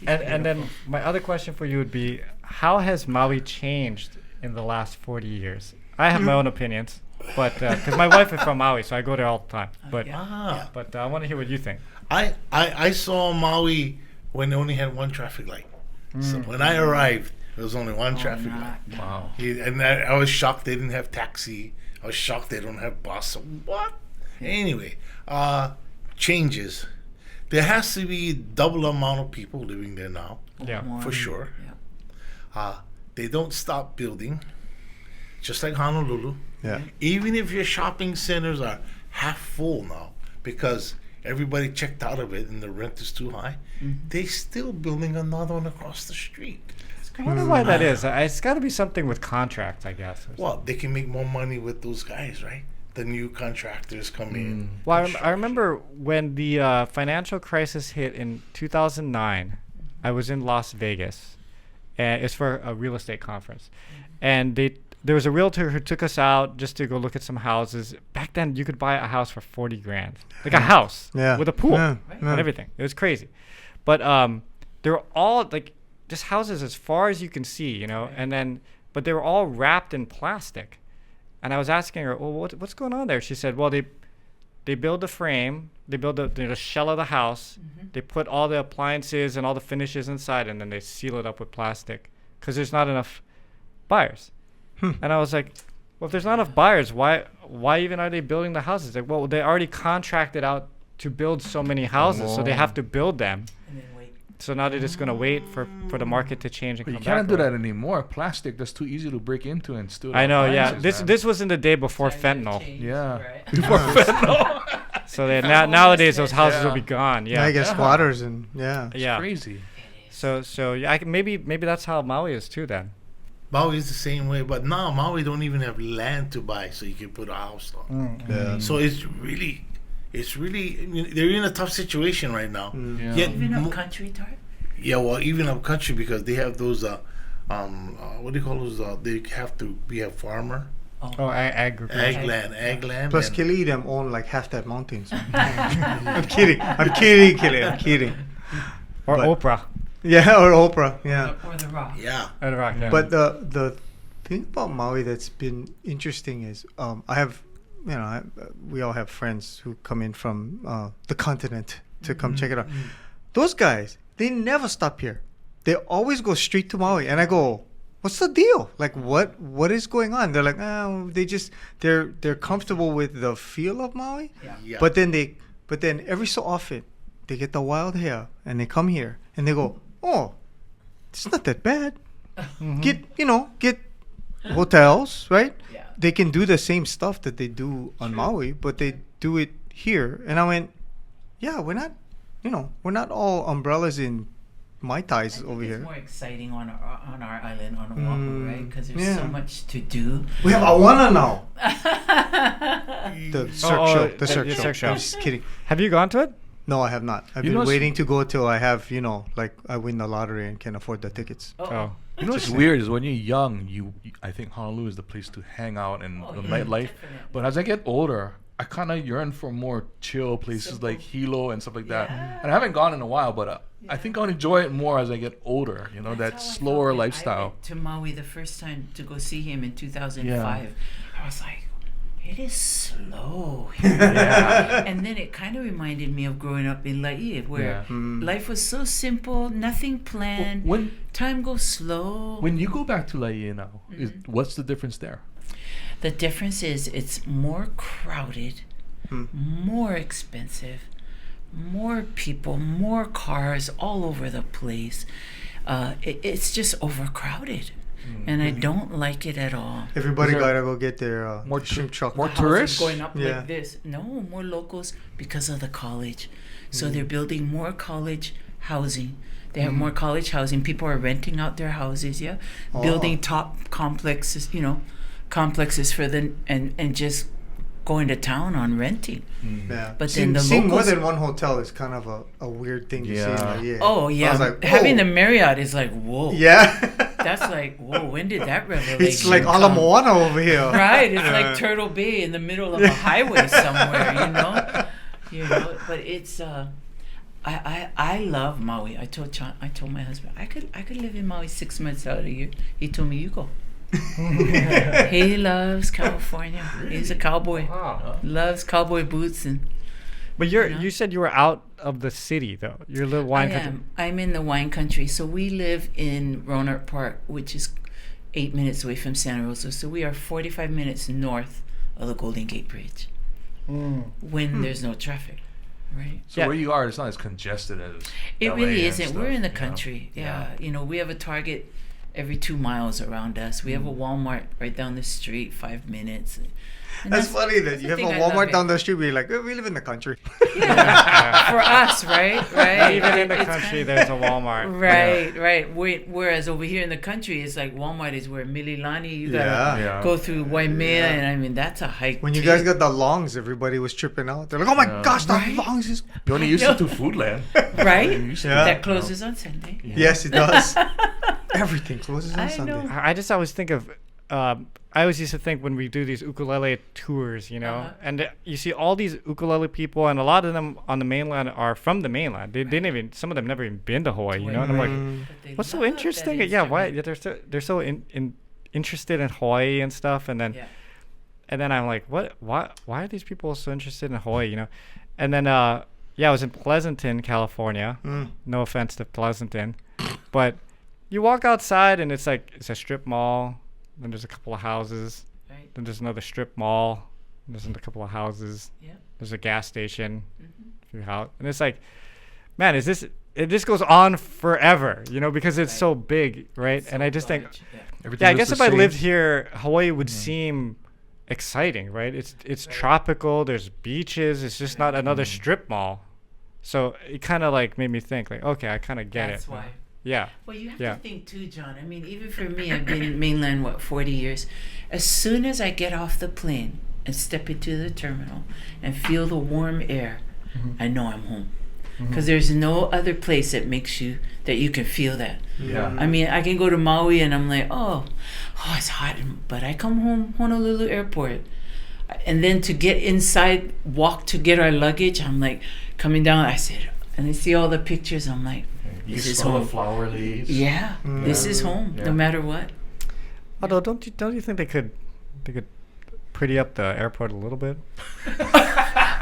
And then my other question for you would be, how has Maui changed in the last 40 years? I have my own opinions, but because my wife is from Maui, so I go there all the time. But yeah. Ah, but I want to hear what you think. I saw Maui when they only had one traffic light. So when I arrived, there was only one traffic light. Wow. And I was shocked they didn't have taxi. I was shocked they don't have bus. So what? Anyway, changes. There has to be double amount of people living there now, Yeah. More. for sure. Yeah. They don't stop building, just like Honolulu. Yeah. Even if your shopping centers are half full now because everybody checked out of it and the rent is too high, they still building another one across the street. I wonder why that is. It's got to be something with contracts, I guess. Well, they can make more money with those guys, right? The new contractors come in. Well, I remember when the financial crisis hit in 2009, I was in Las Vegas, and it's for a real estate conference. And there was a realtor who took us out just to go look at some houses. Back then, you could buy a house for 40 grand. Like a house Yeah. with a pool Yeah. and everything. It was crazy. But they were all like just houses as far as you can see, you know, but they were all wrapped in plastic. And I was asking her, well, what's going on there? She said, well, they build the frame, they build the shell of the house, they put all the appliances and all the finishes inside, and then they seal it up with plastic because there's not enough buyers. And I was like, well, if there's not enough buyers, why even are they building the houses? Like, well, they already contracted out to build so many houses, so they have to build them. And then wait. So now they're just gonna wait for the market to change and But come you back. can't do that anymore. Plastic, that's too easy to break into and steal. I know, yeah. appliances, man. This was in the day before Times have fentanyl. changed, Yeah. right? Before fentanyl. So nowadays those houses Yeah. will be gone. Yeah, I Yeah, guess Yeah. squatters and yeah. yeah. Crazy. So yeah, maybe that's how Maui is too then. Maui is the same way, but now Maui don't even have land to buy, so you can put a house on. Yeah. So it's really, I mean, they're in a tough situation right now. Yeah. Yet, Even up country, Tart? yeah, well, even up country because they have those, what do you call those? They have to be a farmer, Oh, agriculture. ag land. Plus, and- Kili them own like half that mountains. I'm kidding, Kili. I'm kidding. Or But- Oprah. Yeah, or Oprah. Yeah. Or the rock. yeah, And rock, yeah. But the thing about Maui that's been interesting is I have, we all have friends who come in from the continent to come check it out. Those guys, they never stop here. They always go straight to Maui, and I go, "What's the deal? Like, what is going on?" They're like, "Oh, they're comfortable with the feel of Maui, yeah. but then every so often they get the wild hair and they come here and they go, oh, it's not that bad. Get hotels, right? Yeah. They can do the same stuff that they do on Maui, but they do it here." And I went, yeah, we're not all umbrellas in Mai Tais over It's here. more exciting on our island, on Oahu, right? Because there's yeah. so much to do. We have Awana now. The Cirque oh, show. the The Cirque Cirque show. show. I'm just kidding. Have you gone to it? No, I have not. I've You been know, waiting to go till I have, like I win the lottery and can afford the tickets. Oh. You know what's weird is when you're young, I think Honolulu is the place to hang out and Oh, the yeah, nightlife. definitely. But as I get older, I kind of yearn for more chill places Simple. like Hilo and stuff like that. Yeah. And I haven't gone in a while, but I think I'll enjoy it more as I get older. You know, That's that how I felt slower when I lifestyle. went to Maui the first time to go see him in 2005. Yeah. I was like, it is slow here. Yeah. And then it kind of reminded me of growing up in Laie, where Yeah. life was so simple, nothing planned, When time goes slow. when you go back to Laie now, what's the difference there? The difference is it's more crowded, more expensive, more people, more cars all over the place. It's just overcrowded. And I don't like it at all. Everybody Is there gotta go get their more shrimp truck. more Houses tourists? going up Yeah. like this. No, more locals because of the college. So they're building more college housing. They have more college housing. People are renting out their houses, yeah. Oh. Building top complexes, complexes for them and just going to town on renting. Yeah. But seeing, then the seeing more locals- than one hotel is kind of a weird thing to see. Yeah. In Laie. Oh I yeah. was like, Having whoa. the Marriott is like, whoa. Yeah. That's like, whoa, when did that revelation It's like come? Ala Moana over here. Right, it's like Turtle Bay in the middle of a highway somewhere, But it's I love Maui. I told my husband I could live in Maui 6 months out of the year. He told me, you go. He loves California. He's a cowboy. Wow. Loves cowboy boots and But you said you were out of the city though. You're a little wine country. I'm in the wine country. So we live in Roanoke Park, which is 8 minutes away from Santa Rosa. So we are 45 minutes north of the Golden Gate Bridge when there's no traffic, right? So Yeah. where you are, it's not as congested as It LA really and isn't. stuff, We're in the you know? country. Yeah. We have a Target every 2 miles around us. We have a Walmart right down the street, 5 minutes. And That's funny that you have the a thing I love Walmart here. down the street. We're like, we live in the country. For us, right? Even in the It's country, kinda- there's a Walmart. Right. Whereas over here in the country, it's like Walmart is where Mililani, you gotta Yeah. Yeah. go through Waimea, Yeah. and I mean that's a hike. When you too. guys got the longs, everybody was tripping out. They're like, oh my Yeah. gosh, the Right? longs is. You only used know. it to Foodland. right, You used to- Yeah. that closes on Sunday. Yes, it does. Everything closes on I Sunday. know. I just always think of I always used to think when we do these ukulele tours, and you see all these ukulele people, and a lot of them on the mainland are from the mainland. They didn't even, some of them never even been to Hawaii, And I'm like, But they what's so love that interesting? Yeah, why? instrument. Yeah, they're so interested in Hawaii and stuff, and then Yeah. and then I'm like, why are these people so interested in Hawaii? And then I was in Pleasanton, California. No offense to Pleasanton, but you walk outside and it's a strip mall. Then there's a couple of houses. Right. Then there's another strip mall. There's a couple of houses. Yeah. There's a gas station. Mhm. A few houses. And it's like, man, it just goes on forever, because it's Right. so big, right? It's And so I just think, large, yeah. Everything I looks guess the if I same. lived here, Hawaii would seem exciting, right? It's tropical, there's beaches, it's just not another strip mall. So it kind of like made me think, like, okay, I kind of get That's it. why. Yeah. Well, you have Yeah. to think too, John. I mean, even for me, I've been in mainland 40 years. As soon as I get off the plane and step into the terminal and feel the warm air, I know I'm home. Because there's no other place that you can feel that. Yeah. I mean, I can go to Maui and I'm like, oh, it's hot, but I come home Honolulu Airport, and then to get inside, walk to get our luggage. I'm like coming down. I said, and I see all the pictures. I'm like, You this is smell the home. flower leaves. Yeah, this is home, Yeah. no matter what. Although, don't you think they could pretty up the airport a little bit?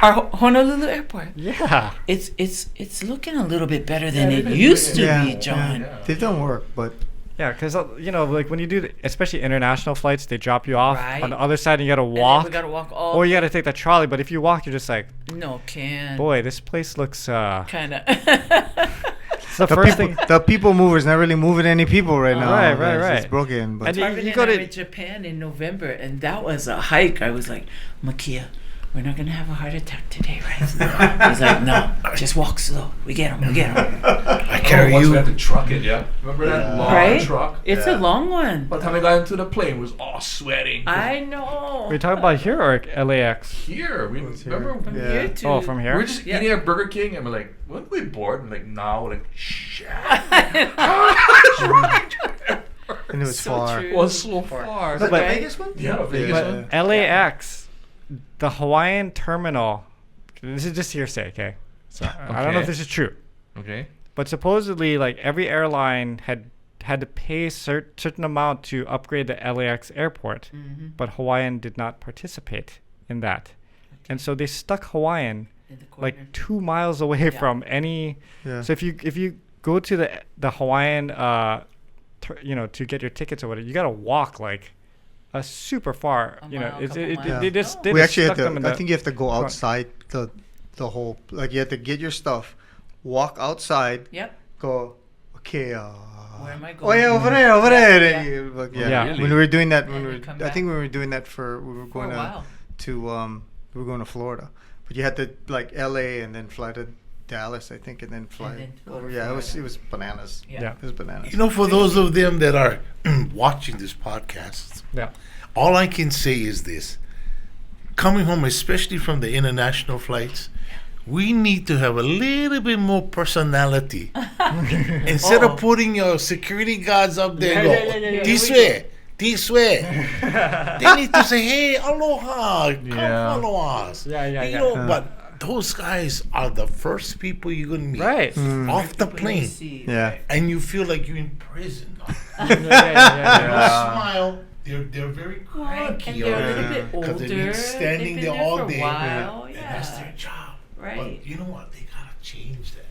Our Honolulu Airport. Yeah. It's looking a little bit better than Yeah, it they've been used to doing it. be, Yeah, John. yeah. They've done work, but Yeah, because like when you do, especially international flights, they drop you off Right. on the other side, and you gotta And then walk, we gotta walk all. or you gotta take the trolley. But if you walk, you're just like, No can. boy, this place looks. Kind of. It's the the first people, thing. the people mover's not really moving any people right now. Right, It's right. broken, but And Tarvin you and go I to- were in Japan in November, and that was a hike. I was like, Makia, we're not gonna have a heart attack today, right? He's like, no, just walk slow. We get him. I carry Once we you. had to truck it, yeah. Remember that long Right? truck? It's a long one. By the time we got into the plane, it was all sweating. I know. Are you talking about here or LAX? Here, we What's here? remember. From Yeah. here to. Oh, from here. We were just Yeah. eating at Burger King, and we're like, "Weren't we bored?" And like, "No." We're like, "Shit." and it was So far. true. It was so far. No, but- Vegas one? Yeah, Vegas Yeah. one. LAX, the Hawaiian terminal. This is just hearsay, okay? So I don't know if Okay. this is true, Okay. but supposedly, like every airline had to pay certain amount to upgrade the LAX airport, Mhm. but Hawaiian did not participate in that, and so they stuck Hawaiian In the corner. like 2 miles away Yeah. from any. Yeah. So if you go to the Hawaiian, to get your tickets or whatever, you gotta walk like a super far. A You know, mile, it's, couple it, miles. they just Oh. they we just actually had stuck them in to. I the- think you have to go corner. outside the whole. Like you have to get your stuff, walk outside, Yep. go. Okay. Where am I Oh yeah, going? over there, over Yeah, there. yeah. And you- like, yeah. Yeah. Really? When we were doing that, And you come I think back. we were doing that we were For going a while. we were going to Florida, but you had to like L.A. and then fly to Dallas, I think, and then fly then go to over. Yeah, it Florida. was bananas. Yeah. It was bananas. You know, for those of them that are watching this podcast, Yeah. all I can say is this. Coming home, especially from the international flights, we need to have a little bit more personality. Instead of putting your security guards up there and go, this way. They need to say, hey, aloha, come Yeah. follow us. Yeah. You know, but those guys are the first people you're going to meet Right. off the People you plane. see, Yeah. right. And you feel like you're in prison. yeah. They Yeah. smile. They're very Right, cranky and they're a already. little bit 'Cause older. they've been standing They've there been all for a day. while. And Yeah. that's their job. Right. But you know what? They gotta change that.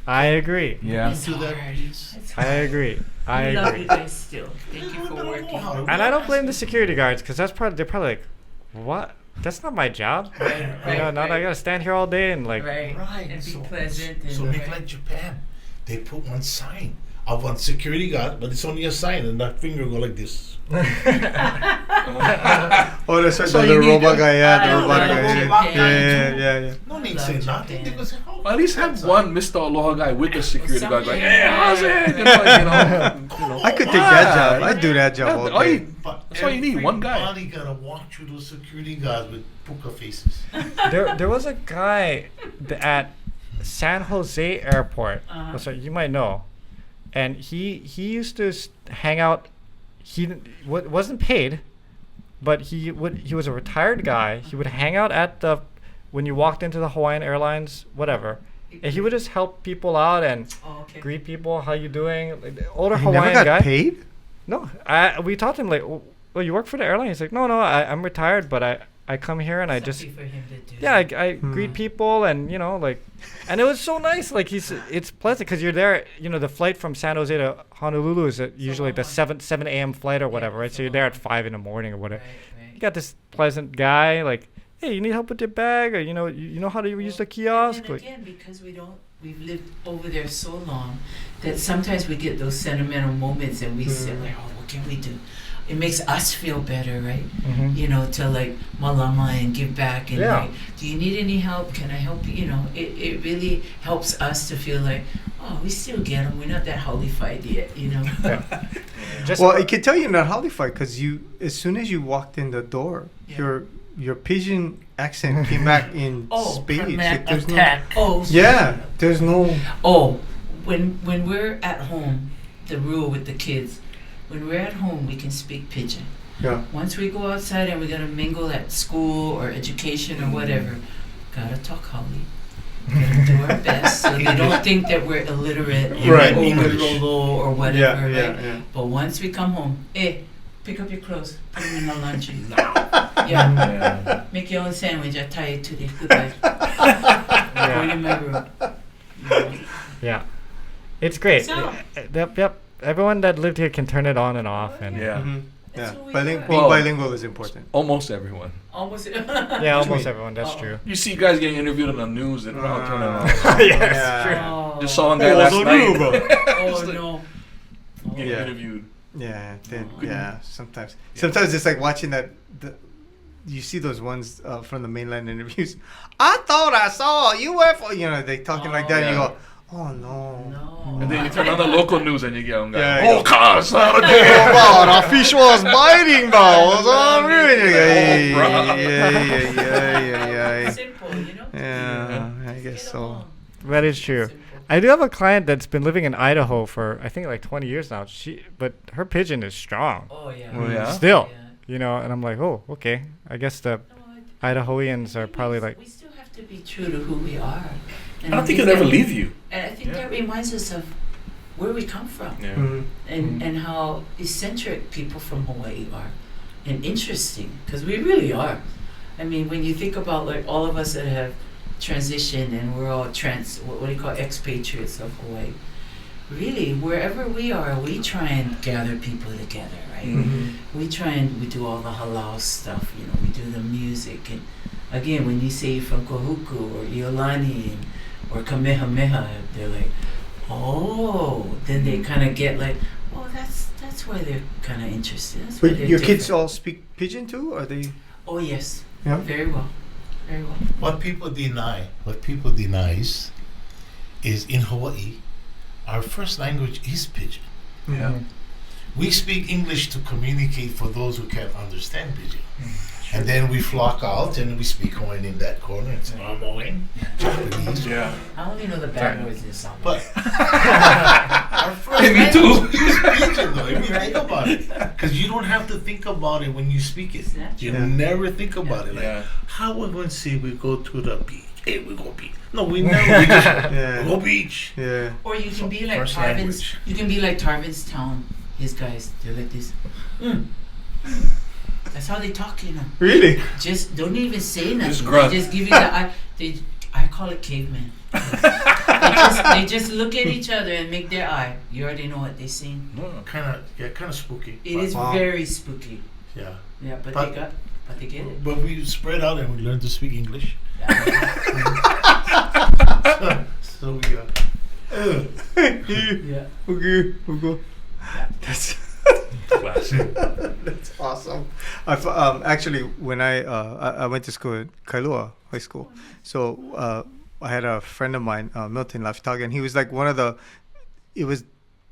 I agree. Yeah. It's To that hard. piece. It's I hard. agree. I We love agree. you guys still. Thank you for They don't working. know how to And I don't blame the security guards because they're probably like, what? That's not my job. Right, You right, know, not I right. gotta stand here all day and like. Right. Right. And be so, pleasant. And So make right. like Japan. They put one sign of one security guard, but it's only a sign, and that finger go like this. Oh, that's right. So The you little need robot to- guy. Yeah, I the robot love guy. Japan. Yeah. No need to Love say Japan. nothing. They go say, oh, Well, at least have one Mr. Aloha guy with the security guard going, Something. hey, how's it? You know. I could take that job. I'd do that job all All day. you- That's all you need, one guy. Everybody gotta walk through those security guards with puka faces. There was a guy at San Jose Airport. Uh-huh. Oh, sorry, you might know, and he used to hang out. He wasn't paid, but he was a retired guy. He would hang out at when you walked into the Hawaiian Airlines, whatever, and he would just help people out and Oh, okay. greet people. How you doing? Like, the older He Hawaiian never got guy. paid. No, we taught him like, well, you work for the airline. He's like, no, I'm retired, but I come here and I just Something for him to do. yeah, I greet people and and it was so nice. Like it's pleasant because you're there. You know, the flight from San Jose to Honolulu is usually the 7 a.m. flight or whatever, right? So you're there at 5 in the morning or whatever. Right, You right. got this pleasant guy, like, hey, you need help with your bag, or you know how to use the kiosk. And then again, because we've lived over there so long that sometimes we get those sentimental moments and we say like, oh, what can we do? It makes us feel better, right? To like malama and give back and like, do you need any help? Can I help you? It really helps us to feel like, oh, we still get them. We're not that holified yet, Well, I can tell you're not holified because as soon as you walked in the door, your Pigeon accent came back in spades. Like, there's there's no. Oh, when we're at home, the rule with the kids. When we're at home, we can speak Pidgin. Yeah. Once we go outside and we're gonna mingle at school or education or whatever, gotta talk Hali. Gotta do our best so they don't think that we're illiterate or Lolo or whatever. Yeah. But once we come home, pick up your clothes, put them in the laundry. Yeah. Make your own sandwich. I tie it today. Goodbye. Go in my room. Yeah. It's great. So, Yep. Everyone that lived here can turn it on and off, and Being Well, bilingual is important. Almost everyone. almost. almost everyone. That's true. You see guys getting interviewed on the news, they don't know how to turn it on. Yes, true. Oh. Just saw one guy last night. Oh no. Getting Yeah. interviewed. Sometimes it's like watching that. You see those ones from the mainland interviews. I thought I saw you were for they talking like that, and you go, oh no. And then you turn on the local news and you get on guy. Yeah, Oh, gosh. Oh, the fish was biting, bro. Simple, Yeah, I guess so. That is true. I do have a client that's been living in Idaho for I think like 20 years now. But her Pigeon is strong. Oh yeah. Oh, yeah? Still, Yeah. and I'm like, oh, okay. I guess the Idahoans are probably like. We still have to be true to who we are. I don't think it'll ever leave you. And I think that reminds us of where we come from. Yeah. And how eccentric people from Hawaii are, and interesting, because we really are. I mean, when you think about like all of us that have transitioned and we're all what do you call expatriates of Hawaii, really, wherever we are, we try and gather people together, right? We do all the halal stuff, we do the music, and again, when you say you're from Kohuku or Iolani or Kamehameha, they're like, oh, then they kind of get like, oh, that's why they're kind of interested. That's why But they're your kids different. all speak Pigeon too? Are they? Oh yes, Yeah. very well. What people deny is in Hawaii, our first language is Pidgin. Yeah. We speak English to communicate for those who can't understand Pidgin. And then we flock out and we speak Hawaiian in that corner. It's Samoan, Japanese. Yeah. I only know the bad words in Samoan. But our first language is Pidgin, though, if you think about it. Because you don't have to think about it when you speak it. You never think about it. Like, how we're going to say we go to the beach. Hey, we go beach. No, we never. We just we go beach. Yeah. Or you can be like First Tarvin's. language. You can be like Tarvin's town. His guys, they're like this. That's how they talk, Really? Just don't even say nothing. Just grunt. They just give you the eye. I call it caveman. they just look at each other and make their eye. You already know what they're saying. Kind of spooky. It is very spooky. Yeah. Yeah, but they get it. But we spread out and we learn to speak English. So we Yeah. Okay. That's Classic. that's awesome. I've actually when I went to school at Kailua High School, so I had a friend of mine, Milton Lafitaga, and he was like one of the. It was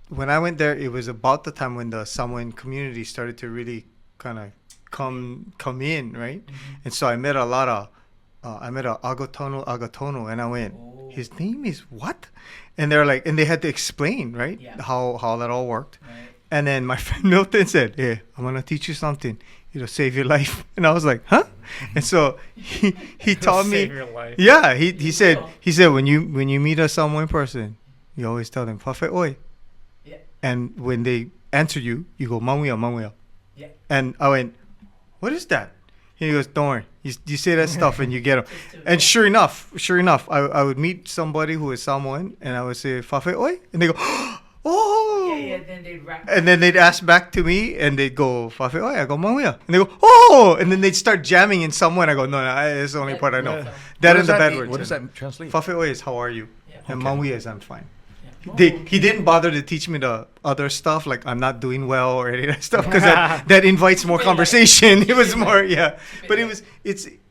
when I went there. It was about the time when the Samoan community started to really kind of come in, right? And so I met a lot of. I met a Agatono, and I went. His name is what? And they're like, and they had to explain, right? Yeah. How that all worked. Right. And then my friend Milton said, "Hey, I'm gonna teach you something. It'll save your life." And I was like, "Huh?" And so he taught me. Save your life. Yeah, he said when you meet a Samoan person, you always tell them "Fafe oi," Yeah. and when they answer you, you go "Mamuia." Yeah. And I went, "What is that?" And he goes, "Don't worry, you say that stuff and you get them." And sure enough, I would meet somebody who is Samoan, and I would say "Fafe oi," and they go, "Oh." yeah, then they'd rap. And then they'd ask back to me, and they'd go, Fafe oe, I go, Maui. And they go, oh! And then they'd start jamming in someone. I go, no, it's the only part I know. Yeah. That What and does the that bad mean? words. What does that translate? Fafe oe is, how are you? Yeah. And Okay. Maui is, I'm fine. Yeah. He didn't bother to teach me the other stuff, like I'm not doing well or any of that stuff, because that invites more conversation. It was more, yeah. But it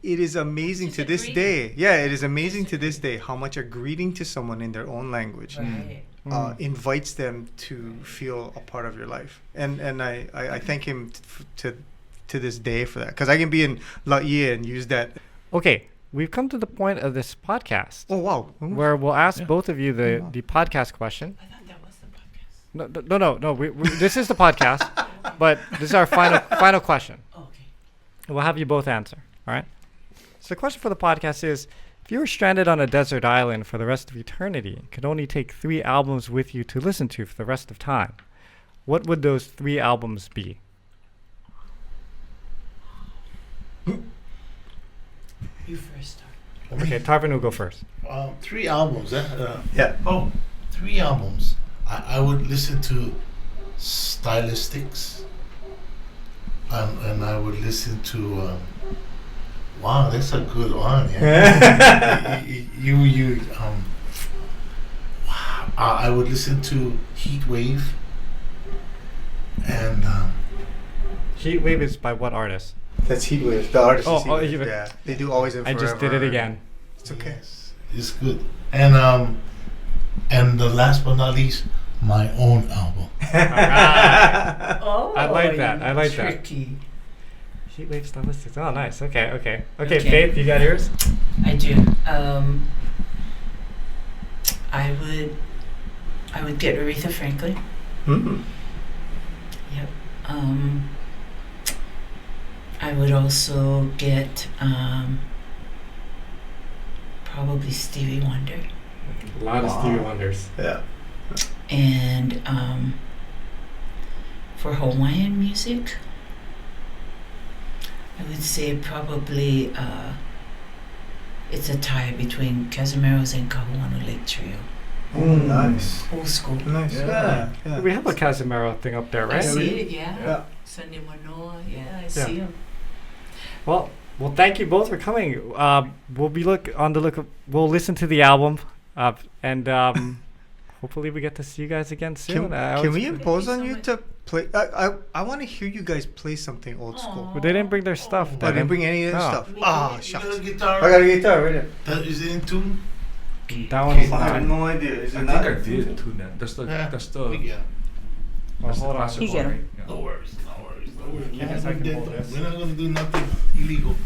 is amazing Just to a this greeting. day. Yeah, it is amazing to this day how much a greeting to someone in their own language Right. invites them to feel a part of your life. And I thank him to this day for that, because I can be in Laie and use that. Okay, we've come to the point of this podcast Oh wow! where we'll ask Yeah. both of you the podcast question. I thought that was the podcast. No. We, this is the podcast, but this is our final question. Oh, okay. We'll have you both answer. All right. So the question for the podcast is: if you were stranded on a desert island for the rest of eternity, and could only take 3 albums with you to listen to for the rest of time, what would those 3 albums be? You first start. Okay, Tarvin will go first. 3 albums. Yeah. Oh, 3 albums. I would listen to Stylistics. And I would listen to. Wow, that's a good one. Yeah. Wow. I would listen to Heat Wave. And. Heatwave is by what artist? That's Heatwave. The artist is Oh, Heatwave. Yeah, they do Always and I Forever. just did it again. It's okay. Yes, it's good. And the last but not least, my own album. Oh, I like that. I like that. tricky. Heatwave Stylistics. Oh, nice. Okay. Okay. Faith, you got yours? I do. I would get Aretha Franklin. Mm. Yep. I would also get probably Stevie Wonder. A lot of Stevie Wonders. Yeah. And for Hawaiian music, I would say probably it's a tie between Casimiro's and Kahuanu Lake Trio. Oh, nice. Old school. Nice. Yeah. Yeah. We have a Casimiro thing up there, I right? see it, yeah. Yeah. Sunday Manoa, yeah, I see him. Well, thank you both for coming. We'll listen to the album, and hopefully we get to see you guys again soon. Can we impose Thank on you you so to play? I want to hear you guys play something old school. Aw. But they didn't bring their stuff. I Devin. didn't bring any of that Oh. stuff. You Ah, got shucks. a guitar? I got a guitar right there. That is in tune? That one's I have fine. no idea. Is I it think not? I did too. Then that's the Yeah. that's the Yeah. Well, that's the hold on. classic You one, get 'em. right? Yeah. No worries. I guess I can hold this. We're not going to do nothing illegal.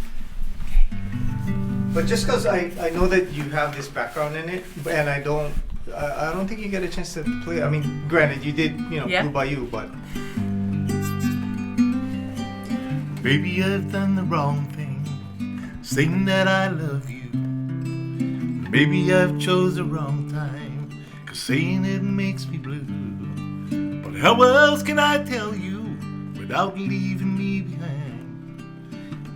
But just because I know that you have this background in it, and I don't think you get a chance to play. I mean, granted, you did, Yeah. Blue Bayou, but Baby, I've done the wrong thing, saying that I love you. Maybe I've chose the wrong time, 'cause saying it makes me blue. But how else can I tell you without leaving me behind?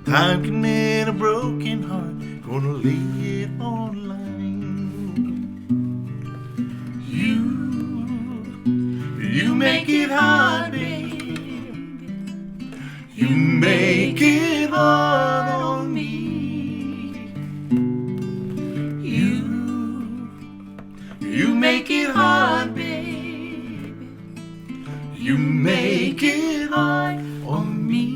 Time can mend a broken heart, gonna lay it online. You make it hard, babe. You make it hard on me. You make it hard, baby. You make it hard on me.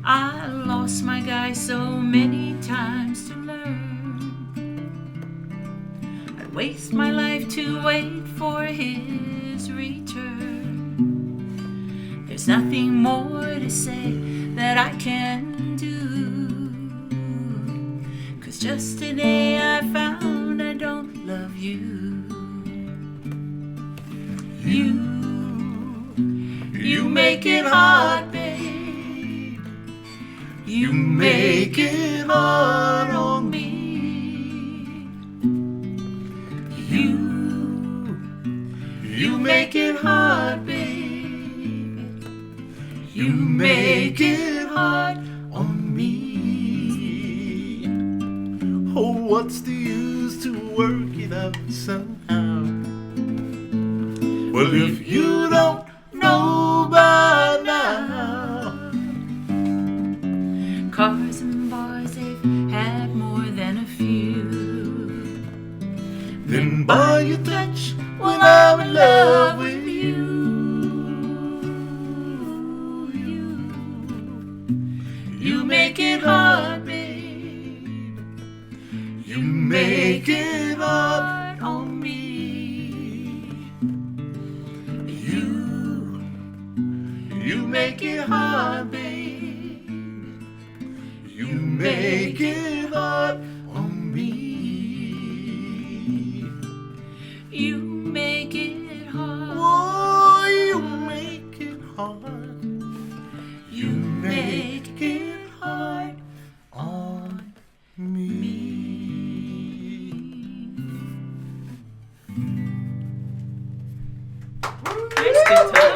I lost my guy so many times to learn. I waste my life to wait for his return. There's nothing more to say that I can do. 'Cause just today I found I don't love you. You make it hard, babe. You make it hard on me. You make it hard, baby. You make it hard on me. Oh, what's the use to work it out somehow? Well, if you don't know by now, Cars and bars, they've had more than a few. then by your touch, when I'm in love with you. You make it hard, babe. You make it hard on me. You make it hard, babe. You make it hard on me. You make it hard. Oh, you make it hard. You make it hard on me. Nice guitar.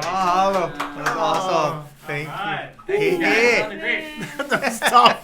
Wow, that was awesome. Thank you. Hey, hey. Great. That's tough.